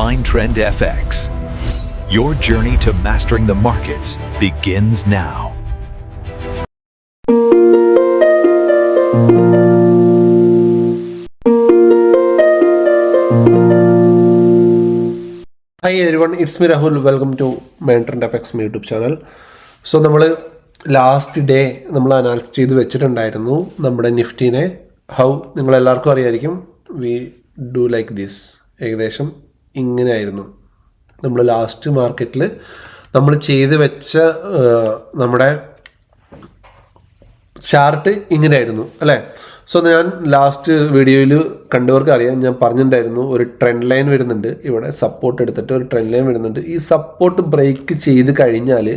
Mindtrend FX. Your journey to mastering the markets begins now. Hi everyone, it's me Rahul. Welcome to Mindtrend FX YouTube channel. So നമ്മൾ last day നമ്മൾ അനാലിസ് ചെയ്ത് വെച്ചിട്ടുണ്ടായിരുന്നു നമ്മുടെ നിഫ്റ്റിനെ. How നിങ്ങളെല്ലാവർക്കും അറിയായിരിക്കും. We do like this. ഏകദേശം ഇങ്ങനെയായിരുന്നു നമ്മൾ last മാർക്കറ്റിൽ നമ്മൾ ചെയ്ത് വെച്ച നമ്മുടെ ചാർട്ട് ഇങ്ങനെയായിരുന്നു അല്ലേ. സോ ഞാൻ ലാസ്റ്റ് വീഡിയോയിൽ കണ്ടവർക്ക് അറിയാം, ഞാൻ പറഞ്ഞിട്ടുണ്ടായിരുന്നു ഒരു ട്രെൻഡ് ലൈൻ വരുന്നുണ്ട്, ഇവിടെ സപ്പോർട്ട് എടുത്തിട്ട് ഒരു ട്രെൻഡ് ലൈൻ വരുന്നുണ്ട്. ഈ സപ്പോർട്ട് ബ്രേക്ക് ചെയ്ത് കഴിഞ്ഞാൽ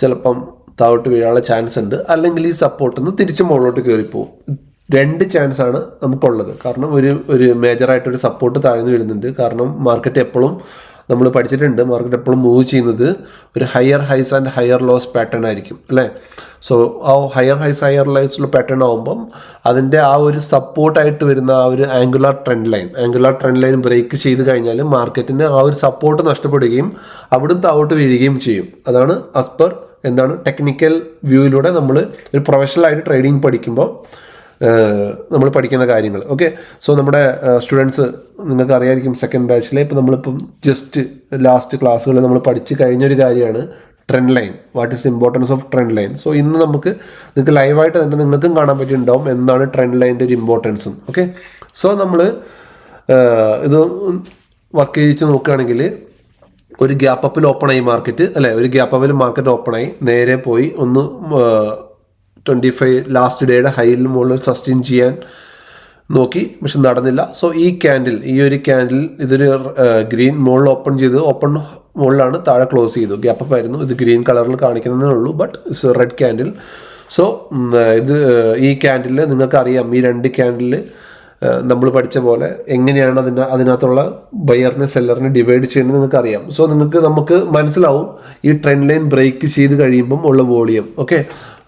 ചിലപ്പം താഴോട്ട് വീഴാനുള്ള ചാൻസ് ഉണ്ട്, അല്ലെങ്കിൽ ഈ സപ്പോർട്ടിൽ നിന്ന് തിരിച്ച് മുകളിലോട്ട് കയറിപ്പോവും. രണ്ട് ചാൻസാണ് നമുക്കുള്ളത്. കാരണം ഒരു മേജറായിട്ടൊരു സപ്പോർട്ട് താഴ്ന്നു വരുന്നുണ്ട്. കാരണം മാർക്കറ്റ് എപ്പോഴും നമ്മൾ പഠിച്ചിട്ടുണ്ട്, മാർക്കറ്റ് എപ്പോഴും മൂവ് ചെയ്യുന്നത് ഒരു higher high and higher loss pattern ആയിരിക്കും അല്ലേ. സോ ആ ഹയർ ഹൈസ് ഹയർ ലോസിലുള്ള പാറ്റേൺ ആകുമ്പം അതിൻ്റെ ആ ഒരു സപ്പോർട്ടായിട്ട് വരുന്ന ആ ഒരു ആംഗുലാർ ട്രെൻഡ് ലൈൻ ബ്രേക്ക് ചെയ്ത് കഴിഞ്ഞാൽ മാർക്കറ്റിന് ആ ഒരു സപ്പോർട്ട് നഷ്ടപ്പെടുകയും അവിടുന്ന് താഴോട്ട് വീഴുകയും ചെയ്യും. അതാണ് ആസ് പെർ ടെക്നിക്കൽ വ്യൂയിലൂടെ നമ്മൾ ഒരു പ്രൊഫഷണലായിട്ട് ട്രേഡിംഗ് പഠിക്കുമ്പോൾ നമ്മൾ പഠിക്കുന്ന കാര്യങ്ങൾ. ഓക്കെ, സോ നമ്മുടെ സ്റ്റുഡൻസ് നിങ്ങൾക്ക് അറിയായിരിക്കും, സെക്കൻഡ് ബാച്ചിലെ ഇപ്പോൾ നമ്മളിപ്പം ജസ്റ്റ് ലാസ്റ്റ് ക്ലാസ്സുകളിൽ നമ്മൾ പഠിച്ച് കഴിഞ്ഞൊരു കാര്യമാണ് trend line. What is the importance of trend line. So ഇന്ന് നിങ്ങൾക്ക് ലൈവായിട്ട് തന്നെ നിങ്ങൾക്കും കാണാൻ പറ്റിയിട്ടുണ്ടാവും എന്താണ് ട്രെൻഡ് ലൈനിൻ്റെ ഒരു ഇമ്പോർട്ടൻസും. ഓക്കെ, സോ നമ്മൾ ഇത് വർക്ക് ചെയ്യിച്ച് നോക്കുകയാണെങ്കിൽ ഒരു ഗ്യാപ്പ് അപ്പിൽ ഓപ്പൺ ആയി മാർക്കറ്റ് അല്ലേ, ഒരു ഗ്യാപ്പ് അപ്പിൽ മാർക്കറ്റ് ഓപ്പൺ ആയി നേരെ പോയി ഒന്ന് 25 ലാസ്റ്റ് ഡേയുടെ ഹൈയിൽ മുകളിൽ സസ്റ്റെയിൻ ചെയ്യാൻ നോക്കി, പക്ഷെ നടന്നില്ല. സോ ഈ ഒരു ക്യാൻഡിൽ ഇതൊരു ഗ്രീൻ മുകളിൽ ഓപ്പൺ ചെയ്ത് മുകളിലാണ്, താഴെ ക്ലോസ് ചെയ്തു. ഗ്യാപ്പ് അപ്പ് ആയിരുന്നു. ഇത് ഗ്രീൻ കളറിൽ കാണിക്കുന്നതേ ഉള്ളൂ, but it's red candle. So ഈ ക്യാൻഡിൽ നിങ്ങൾക്കറിയാം, ഈ രണ്ട് ക്യാൻഡിൽ നമ്മൾ പഠിച്ച പോലെ എങ്ങനെയാണ് അതിനകത്തുള്ള ബയറിനെ സെല്ലറിനെ ഡിവൈഡ് ചെയ്യുന്നത് നിങ്ങൾക്കറിയാം. സോ നമുക്ക് മനസ്സിലാവും ഈ ട്രെൻഡ് ലൈൻ ബ്രേക്ക് ചെയ്ത് കഴിയുമ്പം ഉള്ള വോളിയം. ഓക്കെ,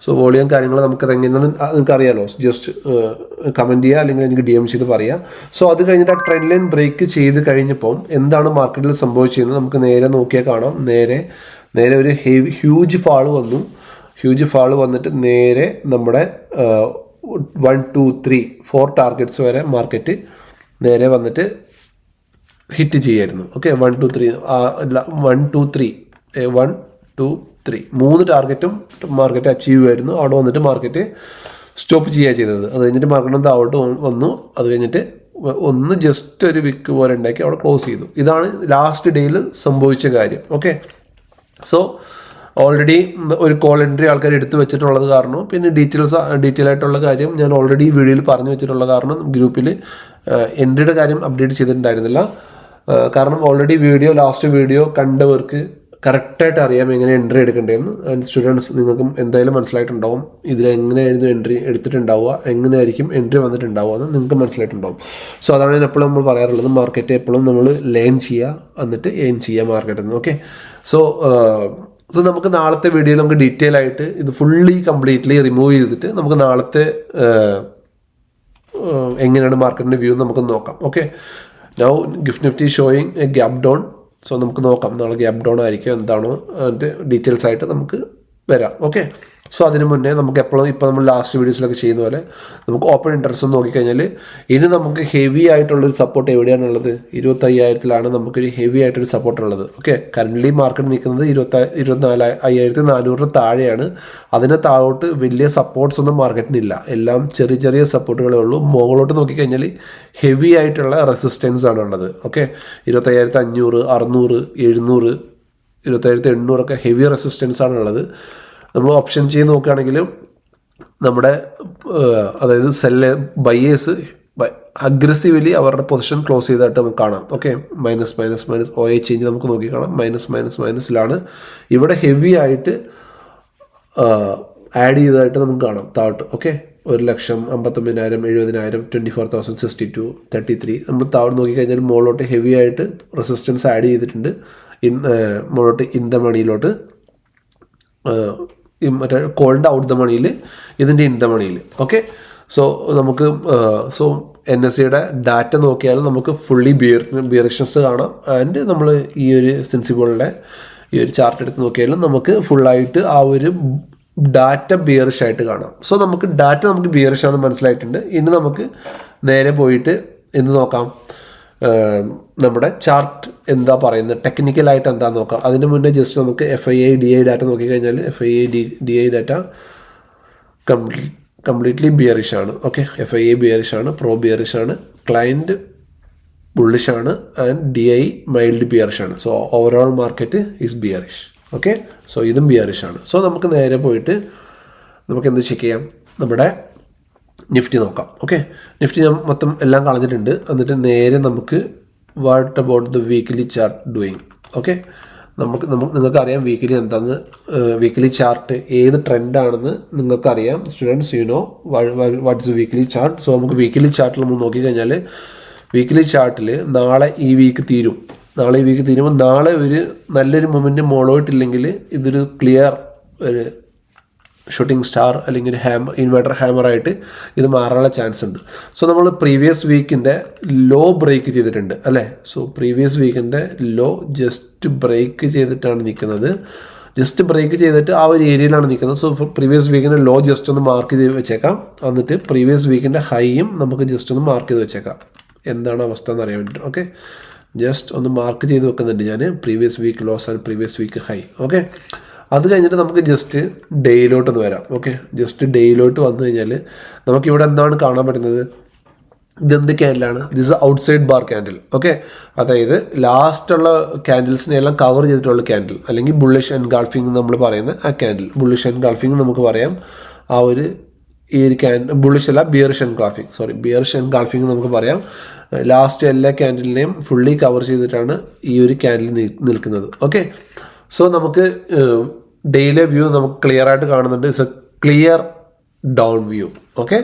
സോ വോളിയം കാര്യങ്ങൾ നമുക്കത് എങ്ങനെയാണെന്ന് നിങ്ങൾക്ക് അറിയാമല്ലോ. ജസ്റ്റ് കമൻറ്റ് ചെയ്യുക, അല്ലെങ്കിൽ എനിക്ക് DM ചെയ്ത് പറയാം. സോ അത് കഴിഞ്ഞിട്ട് ആ ട്രെൻഡ് ലൈൻ ബ്രേക്ക് ചെയ്ത് കഴിഞ്ഞപ്പം എന്താണ് മാർക്കറ്റിൽ സംഭവിച്ചതെന്ന് നമുക്ക് നേരെ നോക്കിയാൽ കാണാം. നേരെ ഒരു ഹ്യൂജ് ഫാള് വന്നു. ഹ്യൂജ് ഫാള് വന്നിട്ട് നേരെ നമ്മുടെ 1 2 3 4 ടാർഗറ്റ്സ് വരെ മാർക്കറ്റ് നേരെ വന്നിട്ട് ഹിറ്റ് ചെയ്യായിരുന്നു. ഓക്കെ, 1 2 3 1 2 3 1 2 3 3 ടാർഗറ്റും മാർക്കറ്റ് അച്ചീവ് ആയിരുന്നു. അവിടെ വന്നിട്ട് മാർക്കറ്റ് സ്റ്റോപ്പ് ചെയ്യുക ചെയ്തത്. അത് കഴിഞ്ഞിട്ട് മാർക്കറ്റ് താഴോട്ട് വന്നു. അത് കഴിഞ്ഞിട്ട് ഒന്ന് ജസ്റ്റ് ഒരു വിക്ക് പോലെ ഉണ്ടാക്കി അവിടെ ക്ലോസ് ചെയ്തു. ഇതാണ് ലാസ്റ്റ് ഡേയിൽ സംഭവിച്ച കാര്യം. ഓക്കെ, സോ ഓൾറെഡി ഒരു കോൾ എൻട്രി ആൾക്കാർ എടുത്തു വെച്ചിട്ടുള്ളത് കാരണം, പിന്നെ ഡീറ്റെയിൽ ആയിട്ടുള്ള കാര്യം ഞാൻ ഓൾറെഡി ഈ വീഡിയോയിൽ പറഞ്ഞു വെച്ചിട്ടുള്ള കാരണം ഗ്രൂപ്പിൽ എൻട്രിയുടെ കാര്യം അപ്ഡേറ്റ് ചെയ്തിട്ടുണ്ടായിരുന്നില്ല. കാരണം ഓൾറെഡി ലാസ്റ്റ് വീഡിയോ കണ്ടവർക്ക് കറക്റ്റായിട്ട് അറിയാം എങ്ങനെ എൻട്രി എടുക്കേണ്ടതെന്ന്. സ്റ്റുഡൻസ് നിങ്ങൾക്കും എന്തായാലും മനസ്സിലായിട്ടുണ്ടാവും ഇതിലെങ്ങനെയായിരുന്നു എൻട്രി എടുത്തിട്ടുണ്ടാവുക, എങ്ങനെയായിരിക്കും എൻട്രി വന്നിട്ടുണ്ടാവുക എന്ന് നിങ്ങൾക്ക് മനസ്സിലായിട്ടുണ്ടാവും. സോ അതാണ് ഞാൻ എപ്പോഴും നമ്മൾ പറയാറുള്ളത്, മാർക്കറ്റ് എപ്പോഴും നമ്മൾ ലേൺ ചെയ്യുക, എന്നിട്ട് ഏൺ ചെയ്യുക മാർക്കറ്റിൽ നിന്ന്. ഓക്കെ, സോ ഇത് നമുക്ക് നാളത്തെ വീഡിയോയിൽ നമുക്ക് ഡീറ്റെയിൽ ആയിട്ട് ഇത് കംപ്ലീറ്റ്ലി റിമൂവ് ചെയ്തിട്ട് നമുക്ക് നാളത്തെ എങ്ങനെയാണ് മാർക്കറ്റിൻ്റെ വ്യൂ നമുക്ക് നോക്കാം. Okay, now gift Nifty showing A gap down. So നമുക്ക് നോക്കാം നാളെ ഗ്യാപ്പ് ഡൗൺ ആയിരിക്കും എന്താണോ അതിൻ്റെ ഡീറ്റെയിൽസ് ആയിട്ട് നമുക്ക് വരാം. ഓക്കെ, സോ അതിന് മുന്നേ നമുക്ക് എപ്പോഴും ഇപ്പോൾ നമ്മൾ ലാസ്റ്റ് വീഡിയോസിലൊക്കെ ചെയ്യുന്ന പോലെ നമുക്ക് ഓപ്പൺ ഇൻട്രസ്റ്റ് നോക്കിക്കഴിഞ്ഞാൽ ഇനി നമുക്ക് ഹെവി ആയിട്ടുള്ളൊരു സപ്പോർട്ട് എവിടെയാണുള്ളത്? 25,000-ലാണ് നമുക്കൊരു ഹെവി ആയിട്ടൊരു സപ്പോർട്ട് ഉള്ളത്. ഓക്കെ, കറൻ്റ്ലി മാർക്കറ്റ് നിൽക്കുന്നത് 24,400 താഴെയാണ്. അതിന് താഴോട്ട് വലിയ സപ്പോർട്ട്സ് ഒന്നും മാർക്കറ്റിനില്ല. എല്ലാം ചെറിയ സപ്പോർട്ടുകളേ ഉള്ളൂ. മുകളിലോട്ട് നോക്കിക്കഴിഞ്ഞാൽ ഹെവി ആയിട്ടുള്ള റെസിസ്റ്റൻസ് ആണ് ഉള്ളത്. ഓക്കെ, 25,500, 600, 700, 25,800 ഒക്കെ ഹെവി റെസിസ്റ്റൻസ് ആണുള്ളത്. നമ്മൾ ഓപ്ഷൻ ചെയ്ത് നോക്കുകയാണെങ്കിൽ നമ്മുടെ അതായത് ബയേഴ്സ് അഗ്രസീവ്ലി അവരുടെ പൊസിഷൻ ക്ലോസ് ചെയ്തായിട്ട് നമുക്ക് കാണാം. ഓക്കെ, മൈനസ് OI ചേഞ്ച് നമുക്ക് നോക്കി കാണാം. മൈനസിലാണ് ഇവിടെ ഹെവി ആയിട്ട് ആഡ് ചെയ്തതായിട്ട് നമുക്ക് കാണാം താഴോട്ട്. ഓക്കെ, 1,59,000, 70,000, 24,062, 33 നമ്മൾ താഴോട്ട് നോക്കിക്കഴിഞ്ഞാൽ മുകളിലോട്ട് ഹെവി ആയിട്ട് റെസിസ്റ്റൻസ് ആഡ് ചെയ്തിട്ടുണ്ട്. മുകളിലോട്ട് ഇൻ ദ മണിയിലോട്ട് മറ്റേ കോളിൻ്റെ ഔട്ട് ദ മണിയിൽ, ഇതിൻ്റെ ഇൻ ദ മണിയിൽ. ഓക്കെ, സോ നമുക്ക് NSEയുടെ ഡാറ്റ നോക്കിയാലും നമുക്ക് ഫുള്ളി ബിയറിഷ്നസ് കാണാം. ആൻഡ് നമ്മൾ ഈ ഒരു സെൻസിബിളിൻ്റെ ഈ ഒരു ചാർട്ട് എടുത്ത് നോക്കിയാലും നമുക്ക് ഫുള്ളായിട്ട് ആ ഒരു ഡാറ്റ ബിയറിഷ് ആയിട്ട് കാണാം. സോ നമുക്ക് ഡാറ്റ നമുക്ക് ബിയറിഷ് ആണെന്ന് മനസ്സിലായിട്ടുണ്ട്. ഇനി നമുക്ക് നേരെ പോയിട്ട് എന്ത് നോക്കാം, നമ്മുടെ ചാർട്ട് എന്താ പറയുന്നത്, ടെക്നിക്കലായിട്ട് എന്താണെന്ന് നോക്കാം. അതിന് മുന്നേ ജസ്റ്റ് നമുക്ക് FIA DI ഡാറ്റ നോക്കിക്കഴിഞ്ഞാൽ FIA DI data completely bearish ആണ്. ഓക്കെ, FIA ബിയറിഷ് ആണ്, പ്രോ ബിയറിഷ് ആണ്, ക്ലയൻറ്റ് ബുള്ളിഷ് ആണ്, ആൻഡ് DI മൈൽഡ് ബിയറിഷ് ആണ്. So overall market is bearish. Okay, so ഇതും ബിയറിഷ് ആണ്. സോ നമുക്ക് നേരെ പോയിട്ട് നമുക്ക് എന്ത് ചെക്ക് ചെയ്യാം, നമ്മുടെ നിഫ്റ്റി നോക്കാം. ഓക്കെ, നിഫ്റ്റി ഞാൻ മൊത്തം എല്ലാം കളഞ്ഞിട്ടുണ്ട്. എന്നിട്ട് നേരെ നമുക്ക് what about the weekly chart doing. Okay, നിങ്ങൾക്കറിയാം വീക്കിലി എന്താണെന്ന്, വീക്കിലി ചാർട്ട് ഏത് ട്രെൻഡാണെന്ന് നിങ്ങൾക്കറിയാം. Students you know what is weekly chart. So നമുക്ക് വീക്കിലി ചാർട്ടിൽ നമ്മൾ നോക്കിക്കഴിഞ്ഞാൽ വീക്കിലി ചാർട്ടിൽ നാളെ ഈ വീക്ക് തീരും. നാളെ ഈ വീക്ക് തീരുമ്പോൾ നാളെ ഒരു നല്ലൊരു മൊമെൻറ്റ് മോളോയിട്ടില്ലെങ്കിൽ ഇതൊരു ക്ലിയർ ഒരു ഷൂട്ടിംഗ് സ്റ്റാർ അല്ലെങ്കിൽ ഒരു ഇൻവേർട്ടർ ഹാമറായിട്ട് ഇത് മാറാനുള്ള ചാൻസ് ഉണ്ട്. സോ നമ്മൾ പ്രീവിയസ് വീക്കിൻ്റെ ലോ ബ്രേക്ക് ചെയ്തിട്ടുണ്ട് അല്ലേ. സോ പ്രീവിയസ് വീക്കിൻ്റെ ലോ ജസ്റ്റ് ബ്രേക്ക് ചെയ്തിട്ടാണ് നിൽക്കുന്നത്. ജസ്റ്റ് ബ്രേക്ക് ചെയ്തിട്ട് ആ ഒരു ഏരിയയിലാണ് നിൽക്കുന്നത്. സോ പ്രീവിയസ് വീക്കിൻ്റെ ലോ ജസ്റ്റ് ഒന്ന് മാർക്ക് ചെയ്ത് വെച്ചേക്കാം. എന്നിട്ട് പ്രീവിയസ് വീക്കിൻ്റെ ഹൈയും നമുക്ക് ജസ്റ്റ് ഒന്ന് മാർക്ക് ചെയ്ത് വെച്ചേക്കാം. എന്താണ് അവസ്ഥ എന്ന് അറിയാൻ വേണ്ടിയിട്ട്. ഓക്കെ, ജസ്റ്റ് ഒന്ന് മാർക്ക് ചെയ്ത് വെക്കുന്നുണ്ട് ഞാൻ, previous week lows and previous week high. Okay, അത് കഴിഞ്ഞിട്ട് നമുക്ക് ജസ്റ്റ് ഡേയിലോട്ടൊന്ന് വരാം. ഓക്കെ, ജസ്റ്റ് ഡേയിലോട്ട് വന്നു കഴിഞ്ഞാൽ നമുക്കിവിടെ എന്താണ് കാണാൻ പറ്റുന്നത്, ഇതെന്ത് ക്യാൻഡിലാണ്, this outside bar candle. Okay, അതായത് ലാസ്റ്റുള്ള ക്യാൻഡിൽസിനെ എല്ലാം കവർ ചെയ്തിട്ടുള്ള ക്യാൻഡിൽ, അല്ലെങ്കിൽ ബുള്ളിഷ് എൻഗൾഫിംഗ് നമ്മൾ പറയുന്ന ആ ക്യാൻഡിൽ. ബുള്ളിഷ് എൻഗൾഫിംഗ് നമുക്ക് പറയാം. ആ ഒരു ഈ ഒരു ബുള്ളിഷ് അല്ല, ബിയറിഷ് എൻഗൾഫിംഗ് നമുക്ക് പറയാം. ലാസ്റ്റ് എല്ലാ ക്യാൻഡിലിനെയും ഫുള്ളി കവർ ചെയ്തിട്ടാണ് ഈ ഒരു ക്യാൻഡിൽ നിൽക്കുന്നത്. ഓക്കെ, സോ നമുക്ക് ഡെയിലി വ്യൂ നമുക്ക് ക്ലിയർ ആയിട്ട് കാണുന്നുണ്ട്. It's A clear down view. Okay,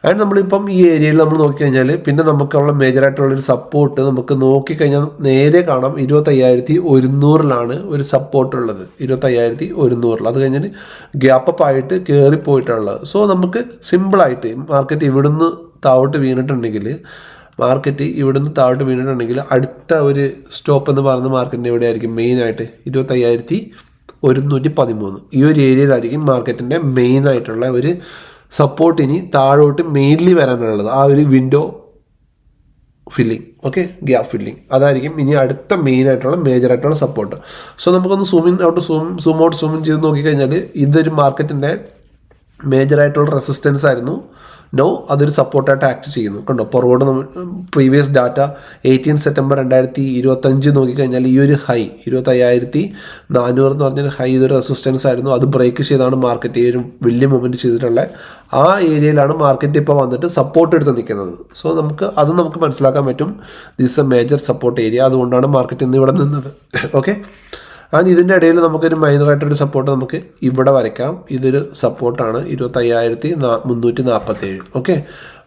and നമ്മളിപ്പം ഈ ഏരിയയിൽ നമ്മൾ നോക്കിക്കഴിഞ്ഞാൽ പിന്നെ നമുക്കുള്ള മേജറായിട്ടുള്ളൊരു സപ്പോർട്ട് നമുക്ക് നോക്കിക്കഴിഞ്ഞാൽ നേരെ കാണാം 25,100 ഒരു സപ്പോർട്ട് ഉള്ളത്. 25,100. അത് കഴിഞ്ഞാൽ ഗ്യാപ്പപ്പ് ആയിട്ട് കയറിപ്പോയിട്ടുള്ളത്. സോ നമുക്ക് സിമ്പിളായിട്ട് മാർക്കറ്റ് ഇവിടുന്ന് താഴോട്ട് വീണിട്ടുണ്ടെങ്കിൽ അടുത്ത ഒരു സ്റ്റോപ്പ് എന്ന് പറയുന്ന മാർക്കറ്റിൻ്റെ എവിടെ ആയിരിക്കും, മെയിനായിട്ട് 25,113 ഈ ഒരു ഏരിയയിലായിരിക്കും മാർക്കറ്റിൻ്റെ മെയിനായിട്ടുള്ള ഒരു സപ്പോർട്ട് ഇനി താഴോട്ട് മെയിൻലി വരാനുള്ളത്. ആ ഒരു window filling, okay, gap filling, അതായിരിക്കും ഇനി അടുത്ത മെയിനായിട്ടുള്ള മേജറായിട്ടുള്ള സപ്പോർട്ട്. സോ നമുക്കൊന്ന് സൂം ഇൻ ചെയ്ത് നോക്കിക്കഴിഞ്ഞാൽ ഇതൊരു മാർക്കറ്റിൻ്റെ മേജറായിട്ടുള്ള റെസിസ്റ്റൻസ് ആയിരുന്നു. നോ അതൊരു സപ്പോർട്ടായിട്ട് ആക്ട് ചെയ്യുന്നു. കണ്ടോ, പുറകോട്ട് പ്രീവിയസ് ഡാറ്റ 18 സെപ്റ്റംബർ 2025 നോക്കിക്കഴിഞ്ഞാൽ ഈ ഒരു ഹൈ 25,400 എന്ന് പറഞ്ഞൊരു ഹൈ ഇതൊരു റെസിസ്റ്റൻസ് ആയിരുന്നു. അത് ബ്രേക്ക് ചെയ്താണ് മാർക്കറ്റ് ഈ ഒരു വലിയ മൂവ്മെൻറ്റ് ചെയ്തിട്ടുള്ളത്. ആ ഏരിയയിലാണ് മാർക്കറ്റ് ഇപ്പോൾ വന്നിട്ട് സപ്പോർട്ട് എടുത്ത് നിൽക്കുന്നത്. സോ നമുക്ക് മനസ്സിലാക്കാൻ പറ്റും this A major support area. അതുകൊണ്ടാണ് മാർക്കറ്റ് ഇന്ന് ഇവിടെ നിന്നത്. ഓക്കെ, ആൻഡ് ഇതിൻ്റെ ഇടയിൽ നമുക്കൊരു മൈനറായിട്ടൊരു സപ്പോർട്ട് നമുക്ക് ഇവിടെ വരയ്ക്കാം. ഇതൊരു സപ്പോർട്ടാണ് 25,347. ഓക്കെ,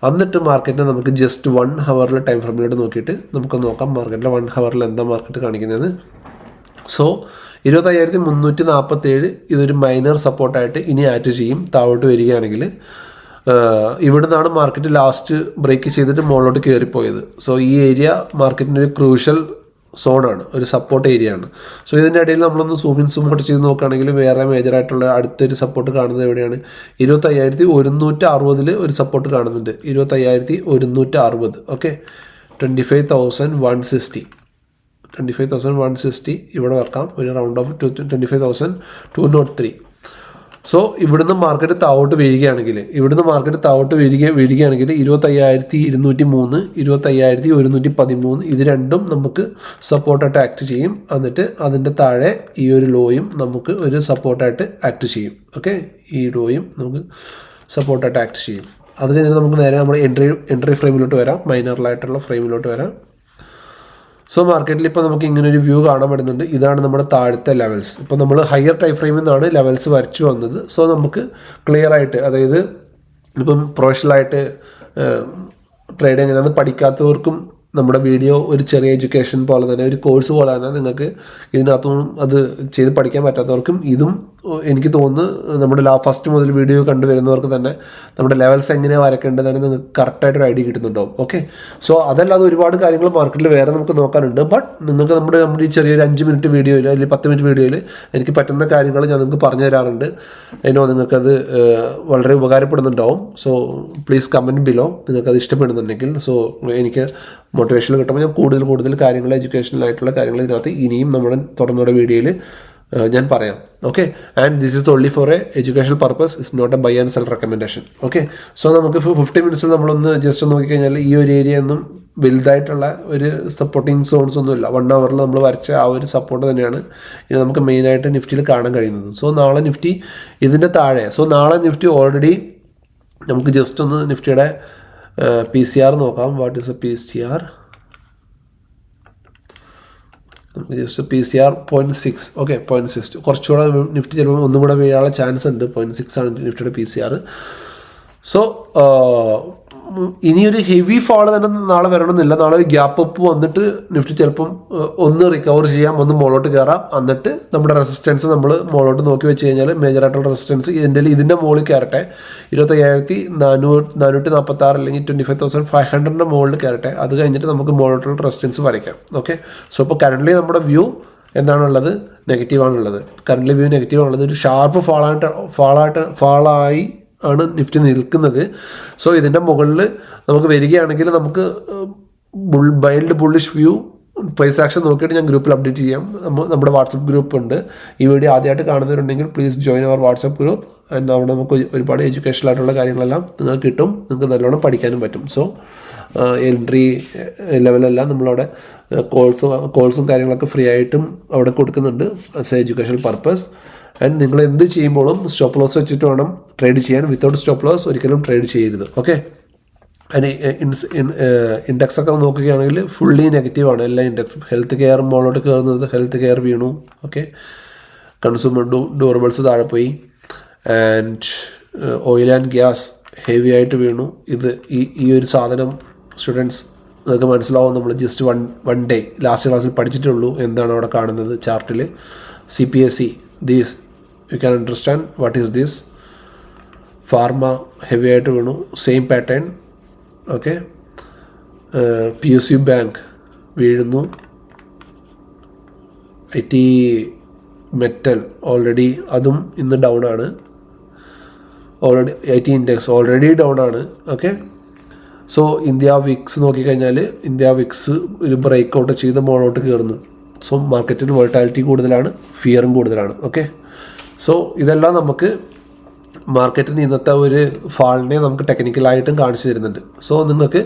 എന്നിട്ട് മാർക്കറ്റിനെ നമുക്ക് ജസ്റ്റ് 1 ഹവറിൽ ടൈം ഫ്രെയിമിലോട്ട് നോക്കിയിട്ട് നമുക്ക് നോക്കാം മാർക്കറ്റിലെ 1 ഹവറിൽ എന്താ മാർക്കറ്റ് കാണിക്കുന്നത്. സോ 25,347 ഇതൊരു മൈനർ സപ്പോർട്ടായിട്ട് ഇനി ആക്ട് ചെയ്യും താഴോട്ട് വരികയാണെങ്കിൽ. ഇവിടെ നിന്നാണ് മാർക്കറ്റ് ലാസ്റ്റ് ബ്രേക്ക് ചെയ്തിട്ട് മുകളിലോട്ട് കയറിപ്പോയത്. സോ ഈ ഏരിയ മാർക്കറ്റിൻ്റെ ഒരു ക്രൂഷ്യൽ സോണാണ്, ഒരു സപ്പോർട്ട് ഏരിയ ആണ്. സോ ഇതിൻ്റെ ഇടയിൽ നമ്മളൊന്ന് സൂം ഔട്ട് ചെയ്ത് നോക്കുകയാണെങ്കിൽ വേറെ മേജറായിട്ടുള്ള അടുത്തൊരു സപ്പോർട്ട് കാണുന്നത് എവിടെയാണ്, 25,160 ഒരു സപ്പോർട്ട് കാണുന്നുണ്ട്. 25,160. ഓക്കെ, 25,160 ഇവിടെ വെക്കാം. ഒരു റൗണ്ട് ഓഫ് 25,203. സോ ഇവിടുന്ന് മാർക്കറ്റ് താഴോട്ട് വീഴുകയാണെങ്കിൽ 25,203, 25,113 ഇത് രണ്ടും നമുക്ക് സപ്പോർട്ടായിട്ട് ആക്ട് ചെയ്യും. എന്നിട്ട് അതിൻ്റെ താഴെ ഈ ഒരു ലോയും നമുക്ക് ഒരു സപ്പോർട്ടായിട്ട് ആക്ട് ചെയ്യും. ഓക്കെ, ഈ ലോയും നമുക്ക് സപ്പോർട്ടായിട്ട് ആക്ട് ചെയ്യും. അത് കഴിഞ്ഞിട്ട് നമുക്ക് നേരെ നമ്മുടെ എൻട്രി ഫ്രെയിമിലോട്ട് വരാം, മൈനറിലായിട്ടുള്ള ഫ്രെയിമിലോട്ട് വരാം. സോ മാർക്കറ്റിൽ ഇപ്പോൾ നമുക്ക് ഇങ്ങനൊരു വ്യൂ കാണാൻ പറ്റുന്നുണ്ട്. ഇതാണ് നമ്മുടെ താഴത്തെ ലെവൽസ്. ഇപ്പോൾ നമ്മൾ ഹയർ ടൈം ഫ്രെയിമിൽ നിന്നാണ് ലെവൽസ് വരച്ചു വന്നത്. സോ നമുക്ക് ക്ലിയർ ആയിട്ട്, അതായത് ഇപ്പം പ്രൊഫഷണലായിട്ട് ട്രേഡ് എങ്ങനെയാണെന്ന് പഠിക്കാത്തവർക്കും നമ്മുടെ വീഡിയോ ഒരു ചെറിയ എഡ്യൂക്കേഷൻ പോലെ തന്നെ, ഒരു കോഴ്സ് പോലെ തന്നെ നിങ്ങൾക്ക് ഇതിനകത്തും അത് ചെയ്ത് പഠിക്കാൻ പറ്റാത്തവർക്കും ഇതും എനിക്ക് തോന്നുന്നു നമ്മുടെ ഫസ്റ്റ് മുതൽ വീഡിയോ കണ്ടുവരുന്നവർക്ക് തന്നെ നമ്മുടെ ലെവൽസ് എങ്ങനെയാണ് വരയ്ക്കേണ്ടത് തന്നെ നിങ്ങൾക്ക് കറക്റ്റായിട്ടൊരു ഐഡിയ കിട്ടുന്നുണ്ടാവും. ഓക്കെ, സോ അതല്ലാതെ ഒരുപാട് കാര്യങ്ങൾ മാർക്കറ്റിൽ വേറെ നമുക്ക് നോക്കാനുണ്ട്. ബട്ട് നിങ്ങൾക്ക് നമ്മുടെ ഈ ചെറിയൊരു 5 മിനിറ്റ് വീഡിയോയിൽ അല്ലെങ്കിൽ 10 മിനിറ്റ് വീഡിയോയിൽ എനിക്ക് പറ്റുന്ന കാര്യങ്ങൾ ഞാൻ നിങ്ങൾക്ക് പറഞ്ഞു തരാറുണ്ട്. നിങ്ങൾക്കത് വളരെ ഉപകാരപ്പെടുന്നുണ്ടാവും. സോ പ്ലീസ് കമൻറ്റ് ബിലോ നിങ്ങൾക്കത് ഇഷ്ടപ്പെടുന്നുണ്ടെങ്കിൽ. സോ എനിക്ക് മോട്ടിവേഷൻ കിട്ടുമ്പോൾ ഞാൻ കൂടുതൽ കാര്യങ്ങൾ എഡ്യൂക്കേഷണലായിട്ടുള്ള കാര്യങ്ങൾ ഇതിനകത്ത് ഇനിയും നമ്മുടെ തുടർന്നുള്ള വീഡിയോയിൽ ഞാൻ പറയാം. Okay, and this is only for a educational purpose, it's not a buy and sell recommendation. Okay, so നമുക്ക് 50 മിനിറ്റ്സിൽ നമ്മളൊന്ന് ജസ്റ്റ് നോക്കിക്കഴിഞ്ഞാൽ ഈ ഒരു ഏരിയ ഒന്നും വലുതായിട്ടുള്ള ഒരു സപ്പോർട്ടിങ് സോൺസ് ഒന്നുമില്ല. 1 ഹവറിൽ നമ്മൾ വരച്ച ആ ഒരു സപ്പോർട്ട് തന്നെയാണ് ഇനി നമുക്ക് മെയിനായിട്ട് നിഫ്റ്റിയിൽ കാണാൻ കഴിയുന്നത്. സോ നാളെ നിഫ്റ്റി ഇതിൻ്റെ താഴെ, സോ നാളെ നിഫ്റ്റി ഓൾറെഡി നമുക്ക് ജസ്റ്റ് ഒന്ന് നിഫ്റ്റിയുടെ PCR നോക്കാം. What is A PCR? നമുക്ക് ജസ്റ്റ് PCR 0.6. ഓക്കെ, 0.6 കുറച്ചുകൂടെ നിഫ്റ്റി ചിലപ്പോൾ ഒന്നും കൂടെ വീഴാനുള്ള ചാൻസ് ഉണ്ട്. 0.6 ആണ് നിഫ്റ്റിയുടെ PCR. സോ ഇനിയൊരു ഹെവി ഫാൾ തന്നെ നാളെ വരണമെന്നില്ല. നാളെ ഒരു ഗ്യാപ്പ് അപ്പ് വന്നിട്ട് നിഫ്റ്റി ചിലപ്പം ഒന്ന് റിക്കവർ ചെയ്യാം, ഒന്ന് മുകളിലോട്ട് കയറാം. എന്നിട്ട് നമ്മുടെ റെസിസ്റ്റൻസ് നമ്മൾ മുകളിലോട്ട് നോക്കി വെച്ച് കഴിഞ്ഞാൽ മേജറായിട്ടുള്ള റെസിസ്റ്റൻസ് ഇതിൻ്റെ മുകളിൽ കയറട്ടെ. 27,446 അല്ലെങ്കിൽ 25,500 മുകളിൽ കയറട്ടെ. അത് കഴിഞ്ഞിട്ട് നമുക്ക് മുകളിലോട്ടുള്ള റെസിസ്റ്റൻസ് വരയ്ക്കാം. ഓക്കെ, സോ ഇപ്പോൾ കറൻ്റ്ലി നമ്മുടെ വ്യൂ എന്താണുള്ളത്? നെഗറ്റീവാണുള്ളത്. കറൻ്റ്ലി വ്യൂ നെഗറ്റീവാണുള്ളത്. ഒരു ഷാർപ്പ് ഫാളായി ആണ് നിഫ്റ്റി നിൽക്കുന്നത്. സോ ഇതിൻ്റെ മുകളിൽ നമുക്ക് വരികയാണെങ്കിൽ നമുക്ക് mild bullish view price action നോക്കിയിട്ട് ഞാൻ ഗ്രൂപ്പിൽ അപ്ഡേറ്റ് ചെയ്യാം. നമ്മുടെ വാട്സപ്പ് ഗ്രൂപ്പ് ഉണ്ട്. ഈ വീഡിയോ ആദ്യമായിട്ട് കാണുന്നവരുണ്ടെങ്കിൽ please join our WhatsApp group. And അവിടെ നമുക്ക് ഒരുപാട് എഡ്യൂക്കേഷണൽ ആയിട്ടുള്ള കാര്യങ്ങളെല്ലാം നിങ്ങൾക്ക് കിട്ടും. നിങ്ങൾക്ക് നല്ലോണം പഠിക്കാനും പറ്റും. സോ എൻട്രി ലെവലെല്ലാം നമ്മളവിടെ കോഴ്സും കാര്യങ്ങളൊക്കെ ഫ്രീ ആയിട്ടും അവിടെ കൊടുക്കുന്നുണ്ട് as A educational purpose. And നിങ്ങൾ എന്ത് ചെയ്യുമ്പോഴും സ്റ്റോപ്പ് ലോസ് വെച്ചിട്ട് വേണം ട്രേഡ് ചെയ്യാൻ. വിത്തൗട്ട് സ്റ്റോപ്പ് ലോസ് ഒരിക്കലും ട്രേഡ് ചെയ്യരുത്. ഓക്കെ, ആൻഡ് ഇൻഡെക്സ് ഒക്കെ നോക്കുകയാണെങ്കിൽ ഫുള്ളി നെഗറ്റീവാണ് എല്ലാ ഇൻഡെക്സും. ഹെൽത്ത് കെയർ മുകളിലോട്ട് കയറുന്നത്, ഹെൽത്ത് കെയർ വീണു. ഓക്കെ, കൺസ്യൂമർ ഡ്യൂറബിൾസ് താഴെ പോയി. And oil and gas heavy ആയിട്ട് വീണു. ഇത് ഈ ഒരു സാധനം സ്റ്റുഡൻസ് നിങ്ങൾക്ക് മനസ്സിലാവും. നമ്മൾ ജസ്റ്റ് വൺ ഡേ ലാസ്റ്റ് ക്ലാസ്സിൽ പഠിച്ചിട്ടുള്ളൂ എന്താണ് അവിടെ കാണുന്നത് ചാർട്ടിൽ. CPSE, this you can understand what is this. Pharma heavy ആയിട്ട് വീണു, same pattern. Okay, PSU bank വീഴുന്നു. IT മെറ്റൽ ഓൾറെഡി അതും ഇന്ന് ഡൗൺ ആണ്. Already IT index already down ആണ്. ഓക്കെ, സോ ഇന്ത്യ വിക്സ് നോക്കിക്കഴിഞ്ഞാൽ ഇന്ത്യ വിക്സ് ഒരു ബ്രേക്ക് ഔട്ട് ചെയ്ത് മുകളിലോട്ട് കയറുന്നു. സോ മാർക്കറ്റിന് വോളറ്റാലിറ്റി കൂടുതലാണ്, ഫിയറും കൂടുതലാണ്. ഓക്കെ, സോ ഇതെല്ലാം നമുക്ക് മാർക്കറ്റിന് ഇന്നത്തെ ഒരു ഫാളിനെ നമുക്ക് ടെക്നിക്കലായിട്ടും കാണിച്ചു തരുന്നുണ്ട്. സോ നിങ്ങൾക്ക്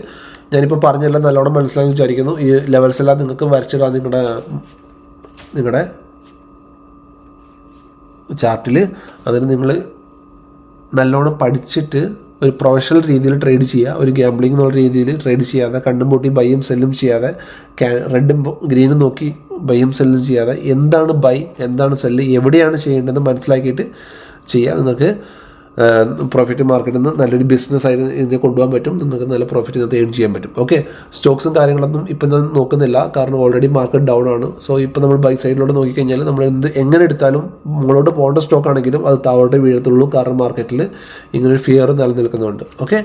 ഞാനിപ്പോൾ പറഞ്ഞെല്ലാം നല്ലോണം മനസ്സിലായെന്ന് വിചാരിക്കുന്നു. ഈ ലെവൽസ് എല്ലാം നിങ്ങൾക്ക് വരച്ചിടാം നിങ്ങളുടെ ചാർട്ടിൽ. അതിന് നിങ്ങൾ നല്ലോണം പഠിച്ചിട്ട് ഒരു പ്രൊഫഷണൽ രീതിയിൽ ട്രേഡ് ചെയ്യുക. ഒരു ഗാംബ്ലിംഗ് എന്നുള്ള രീതിയിൽ ട്രേഡ് ചെയ്യാതെ, കണ്ടും പൊട്ടി ബൈയും സെല്ലും ചെയ്യാതെ, റെഡും ഗ്രീനും നോക്കി ബൈയും സെല്ലും ചെയ്യാതെ, എന്താണ് ബൈ എന്താണ് സെല്ല് എവിടെയാണ് ചെയ്യേണ്ടതെന്ന് മനസ്സിലാക്കിയിട്ട് ചെയ്യുക. നിങ്ങൾക്ക് പ്രോഫിറ്റ് മാർക്കറ്റിൽ നിന്ന് നല്ലൊരു ബിസിനസ് ആയിട്ട് ഇതിനെ കൊണ്ടുപോകാൻ പറ്റും. നിങ്ങൾക്ക് നല്ല പ്രോഫിറ്റ് ഇതിനകത്ത് ഏൺ ചെയ്യാൻ പറ്റും. ഓക്കെ, സ്റ്റോക്സും കാര്യങ്ങളൊന്നും ഇപ്പം ഞാൻ നോക്കുന്നില്ല, കാരണം ഓൾറെഡി മാർക്കറ്റ് ഡൗൺ ആണ്. സോ ഇപ്പോൾ നമ്മൾ ബൈ സൈഡിലോട്ട് നോക്കിക്കഴിഞ്ഞാൽ നമ്മൾ എങ്ങനെ എടുത്താലും മുകളോട്ട് പോകേണ്ട സ്റ്റോക്ക് ആണെങ്കിലും അത് താഴോട്ട് വീഴത്തുള്ളൂ, കാരണം മാർക്കറ്റിൽ ഇങ്ങനൊരു ഫിയർ നിലനിൽക്കുന്നുണ്ട്. ഓക്കെ,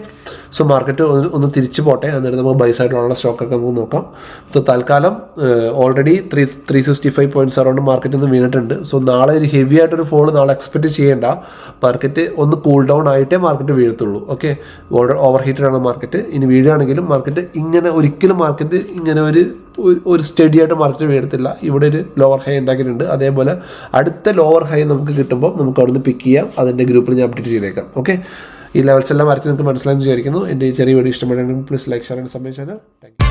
സോ മാർക്കറ്റ് ഒന്ന് തിരിച്ചു പോട്ടെ, എന്നിട്ട് നമുക്ക് ബൈ സൈഡിലുള്ള സ്റ്റോക്കൊക്കെ നമുക്ക് നോക്കാം. സോ തൽക്കാലം ഓൾറെഡി 365 പോയിൻറ്റ്സ് അറൗണ്ട് മാർക്കറ്റിൽ നിന്ന് വീണിട്ടുണ്ട്. സോ നാളെ ഒരു ഹെവി ആയിട്ടൊരു ഫോൾ നാളെ എക്സ്പെക്റ്റ് ചെയ്യേണ്ട. മാർക്കറ്റ് ഒന്ന് കൂൾ ഡൗൺ ആയിട്ടേ മാർക്കറ്റ് വീഴത്തുള്ളൂ. ഓക്കെ, ഓവർ ഹീറ്റഡ് ആണ് മാർക്കറ്റ്. ഇനി വീഴുകയാണെങ്കിലും മാർക്കറ്റ് ഇങ്ങനെ ഒരിക്കലും മാർക്കറ്റ് ഇങ്ങനെ ഒരു സ്റ്റഡി ആയിട്ട് മാർക്കറ്റ് വീഴത്തില്ല. ഇവിടെ ഒരു ലോവർ ഹൈ ഉണ്ടാക്കിയിട്ടുണ്ട്. അതേപോലെ അടുത്ത ലോവർ ഹൈ നമുക്ക് കിട്ടുമ്പോൾ നമുക്ക് അവിടെ നിന്ന് പിക്ക് ചെയ്യാം. അതിൻ്റെ ഗ്രൂപ്പിൽ ഞാൻ അപ്ഡേറ്റ് ചെയ്തേക്കാം. ഓക്കെ, ഈ ലെവൽസ് എല്ലാം വരച്ച് നിങ്ങൾക്ക് മനസ്സിലായെന്ന് വിചാരിക്കുന്നു. എൻ്റെ ഈ ചെറിയ വീഡിയോ ഇഷ്ടപ്പെടുകയാണെങ്കിൽ please like, share and subscribe channel. Thank you.